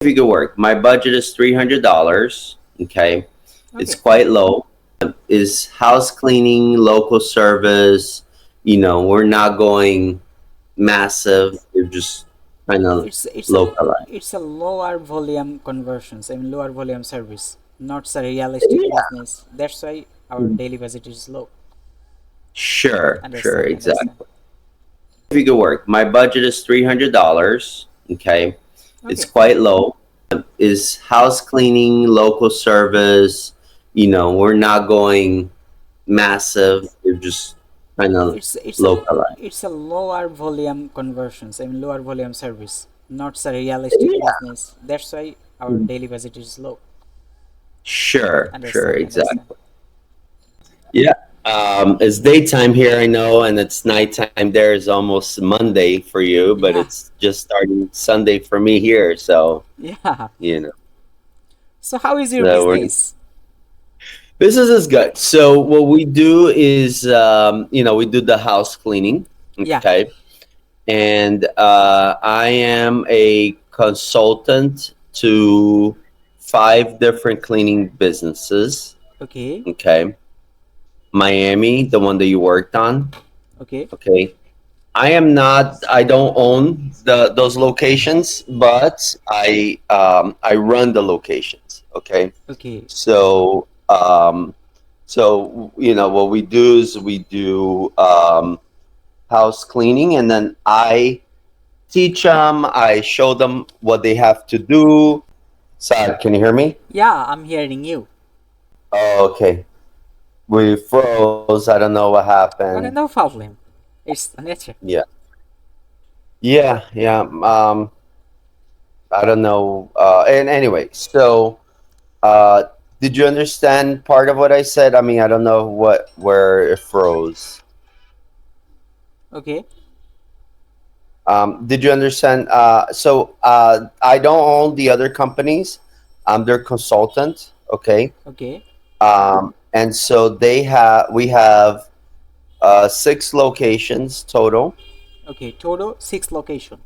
if you could work. My budget is $300. Okay, it's Okay. quite low. Is house cleaning, local service. We're not going massive. We're just kind of It's a localized. it's a lower volume conversions. I mean lower volume service, not a realistic Yeah. business. That's why our daily budget is low. Sure, Understand, understand. exactly. If you could work. My budget is $300. Okay, it's Okay. quite low. Is house cleaning, local service. We're not going massive. We're just kind of It's it's a localized. it's a lower volume conversions. I mean lower volume service, not a realistic Yeah. business. That's why our daily budget is low. Sure, Understand, understand. exactly. Yeah. It's daytime here, I know, and it's nighttime there. Is almost Monday for you, but Yeah, it's just starting Sunday for me here. So, yeah. you know, So how is your so we're business? business is good. So what we do is, we do the house cleaning. Yeah. Okay, and I am a consultant to five different cleaning businesses. Okay. Okay, Miami, the one that you worked on. Okay. Okay, I am not. I don't own those locations, but I run the locations. Okay, Okay. so what we do is we do house cleaning, and then I teach them. I show them what they have to do. Sad, can you hear me? Yeah, I'm hearing you. Oh, okay. We froze. I don't know what happened. Okay, no problem. It's the nature. Yeah, yeah. I don't know. And anyway, so uh, did you understand part of what I said? I mean, I don't know where it froze. Okay. Did you understand? I don't own the other companies. I'm their consultant. Okay. Okay. And so we have six locations total. Okay. Total 6 location.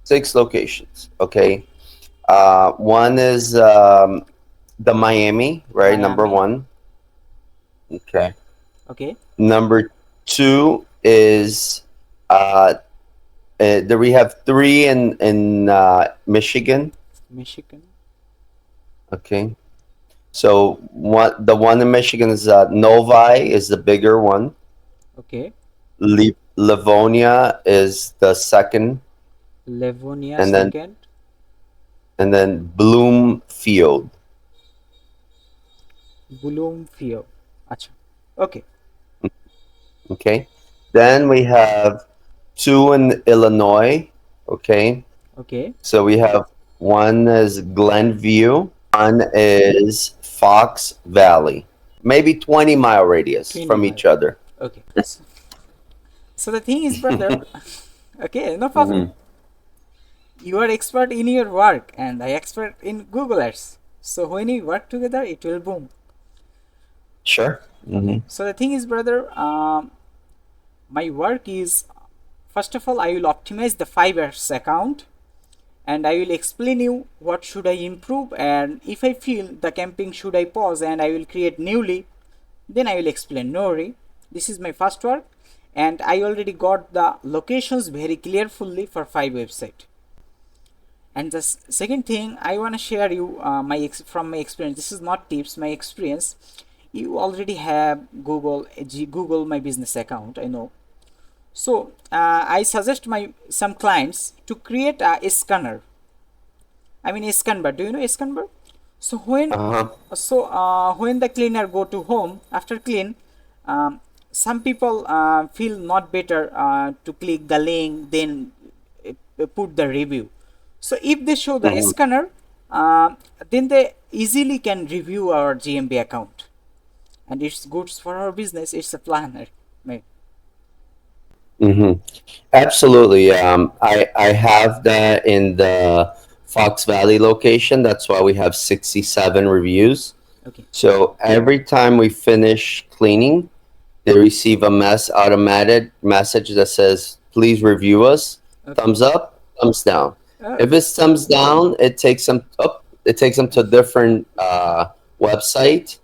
Six locations. Okay. One is the Miami, right? Number Miami. one. Okay. Okay. Number two is we have three in Michigan. Michigan. Okay. So the one in Michigan is Novi is the bigger one. Okay. Livonia is the second, Livonia and then second. Bloomfield. Bloomfield. Acha. Okay. Okay. Then we have two in Illinois. Okay. Okay. So we have one is Glenview, one is Fox Valley, maybe 20-mile radius 20 from mile. each other. Okay. So the thing is, brother. Okay, no problem. Hmm. You are expert in your work, and I expert in Google Ads. So when we work together, it will boom. Sure. Okay. Hmm. So the thing is, brother. My work is, first of all, I will optimize the Fiverr's account, and I will explain you what should I improve, and if I feel the camping should I pause and I will create newly, then I will explain. No worry, this is my first work, and I already got the locations very clearly for 5 website. And the second thing I want to share you from my experience. This is not tips, my experience. You already have Google My Business account, I know. So I suggest my some clients to create a scanner. I mean a scanner. Do you know a scanner? So Uh-huh. when the cleaner go to home after clean, um, some people feel not better to click the link, then put the review. So if they show the Hmm. scanner, uh, then they easily can review our GMB account, and it's good for our business. It's a planner. Right. Hmm. Absolutely. I have that in the Fox Valley location. That's why we have 67 reviews. Okay. So every time we finish cleaning, they receive a automated message that says, "Please review us." Okay. Thumbs up, thumbs down. Oh, If it's thumbs down, it takes them up. It takes them to a different website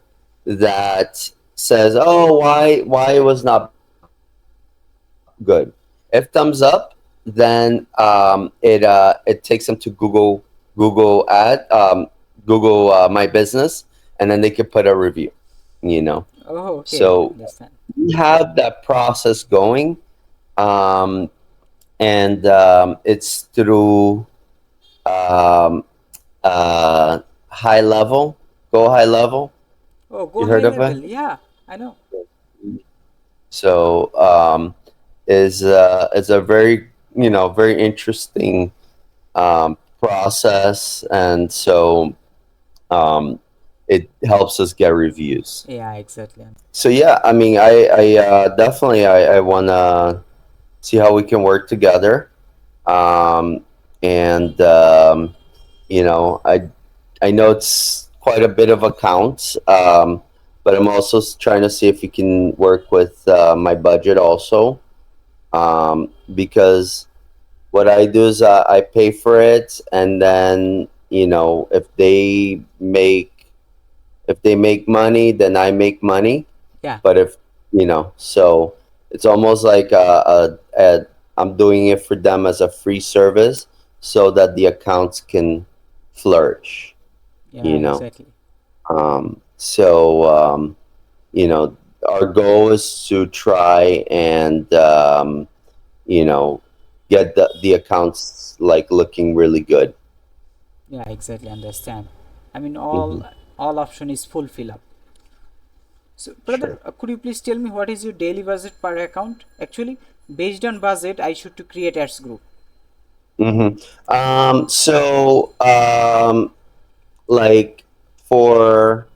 that says, "Oh, why it was not good." If thumbs up, then it takes them to Google ad Google My Business, and then they could put a review. You know, oh, okay, so understand. we have that process going, um, and it's through um, high level. Go high level. Oh, go You high heard of level. it? Yeah, I know. So is a very very interesting process, and so um, it helps us get reviews. Yeah, exactly. So yeah, I mean, I definitely I want to see how we can work together, um, and I know it's quite a bit of accounts, but I'm also trying to see if we can work with my budget also, because what I do is I pay for it, and then if they make money, then I make money. Yeah, But if so it's almost like I'm doing it for them as a free service, so that the accounts can flourish. yeah, You know, exactly. so you know, our goal is to try and you know get the accounts like looking really good. Yeah, exactly, understand. I mean, Hmm. all option is fulfill up. So, brother, Sure. could you please tell me what is your daily budget per account? Actually, based on budget, I should to create ads group. Hmm. Like for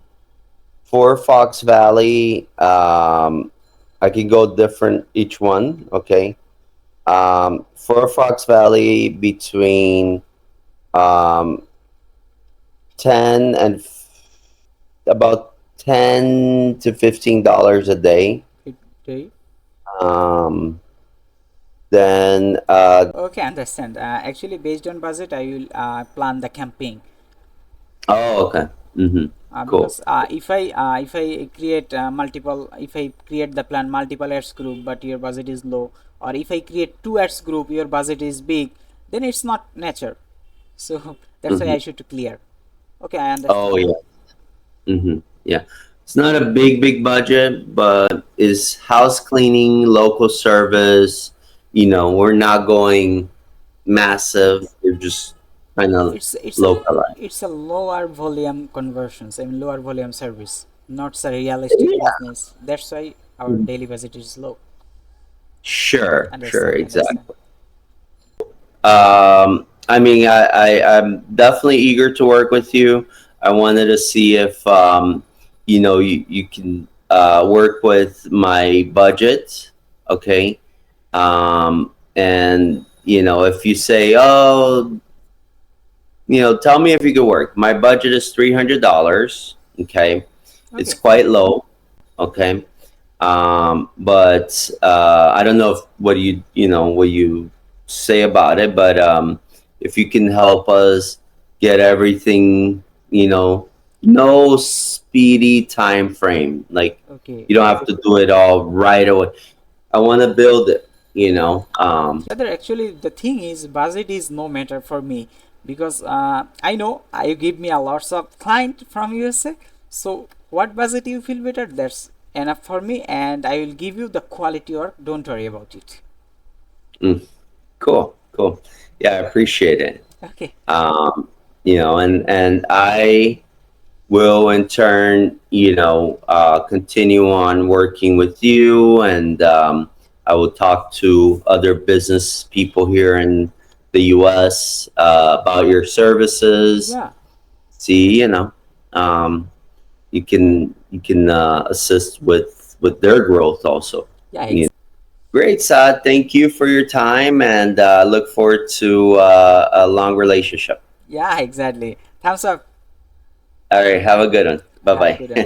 Fox Valley, I can go different each one. Okay. For Fox Valley, between um, 10 and about $10 to $15 a day. Okay, Um, then okay, understand. Actually, based on budget, I will plan the campaign. oh, okay. Mm-hmm. Cool. Because if I create multiple, if I create the plan multiple ads group, but your budget is low, or if I create two ads group, your budget is big, then it's not nature. So that's why Mm-hmm. I should to clear. Okay, I Oh understand. yeah. Mm-hmm. Yeah. It's not a big budget, but is house cleaning, local service. We're not going massive. We're just kind of localized. It's a lower volume conversions. I mean lower volume service, not a realistic Yeah. business. That's why our Mhm. daily budget is low. Sure, Understand, understand. exactly. I mean, I'm definitely eager to work with you. I wanted to see if you can work with my budget. Okay. And if you say, oh, tell me if you could work. My budget is $300. Okay. It's Okay. quite low. Okay. But I don't know if what you say about it, but if you can help us get everything, no speedy time frame. Like, Okay. you don't have to do it all right away. I want to build it. Brother, actually, the thing is, budget is no matter for me because I know you give me a lots of client from USA. So, what budget you feel better, that's enough for me, and I will give you the quality work. Don't worry about it. Mm, cool. Yeah, I appreciate it. Okay. And I will in turn, continue on working with you, and I will talk to other business people here in the U.S. About your services. Yeah. See, um, you can assist with their growth also. Yeah. You know. Great, Saad. Thank you for your time, and look forward to a long relationship. Yeah. Exactly. Thumbs up. All right, have a good one. Bye Have a good bye. one.